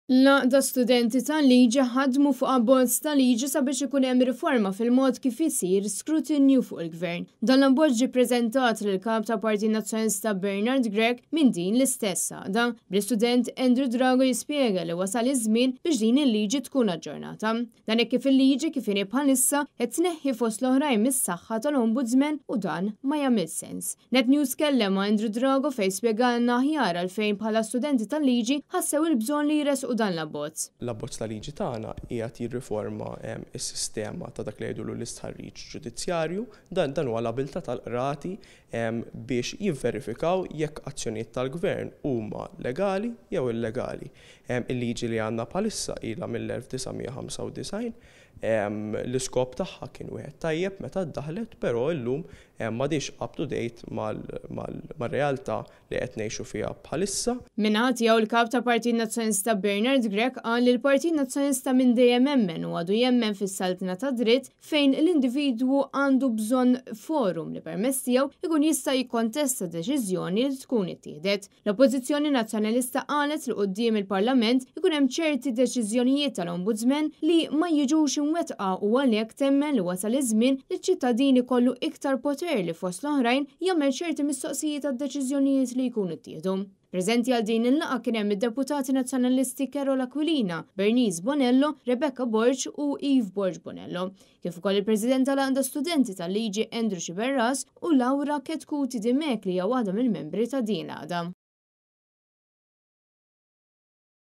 Laqda studenti tal-liġi ħadmu fuq abbozz tal-liġi sabiex ikun hemm riforma fil-mod kif isir skrutinju fuq il-gvern. Dan l-abbozz ġie ppreżentat lil kap ta' Partit Nazzjonalista Bernard Gregg minn din l-istess għaqda. Bl-istudent Andrew Drago jispjega li wasal iż-żmien biex din il-liġi tkun aġġornata. Dan hekk kif il-liġi kif inhi bħalissa qed tneħħi fost l-oħrajn mis-saħħa tal-Ombudsman u dan ma jagħmel sens. Net News kellem ma' Andrew Drago fejn spjegalna aħjar għalfejn bħala studenti tal-liġi ħassew il-bżonn li jresqu dan l-abbozz. L-abbozz tal-liġi tagħna qiegħed jirriforma s-sistema ta' dak li jgħidulu l-istħarriġ ġudizzjarju, dan huwa l-abilità tal-qrati biex jivverifikaw jekk azzjonijiet tal-gvern huma legali jew illegali. Il-liġi li għandna bħalissa ilha mill-1995 l-iskop tagħha kien wieħed tajjeb meta ddaħlet, però llum m'għadix up to date mar-realtà li qed ngħixu fiha bħalissa. Minħat jew il-kap ta' Partit Nazzjonalista Bernard Gregg qal li l-Partit Nazzjonalista minn dejjem hemmen u għadu jemmen fis-saltina ta' dritt fejn l-individwu għandu bżonn forum li permezz tiegħu ikun jista' jikkontesta deċiżjoni li tkun ittieħdet. L-Oppożizzjoni Nazzjonalista qalet li quddiem il-Parlament ikun hemm ċerti deċiżjonijiet tal-Ombudsman li ma jiġux imwettqa u għalhekk temmen li wasal iż-żmien li ċ-ċittadini kollu iktar poter li fost l-oħrajn jagħmel ċerti mistoqsijiet għad-deċiżjonijiet li jkunu ttieħdu. Preżenti għal din il-laqgħa kien hemm id-deputati nazzjonalisti Carol Aquilina, Bernice Bonello, Rebecca Borg u Yves Borg Bonello, kif ukoll il-President tal-Għaqda Studenti tal-Liġi Andrew Xiberras u Laura Ketkuti Dimek li hija waħda mill-membri ta' din l-għaqda.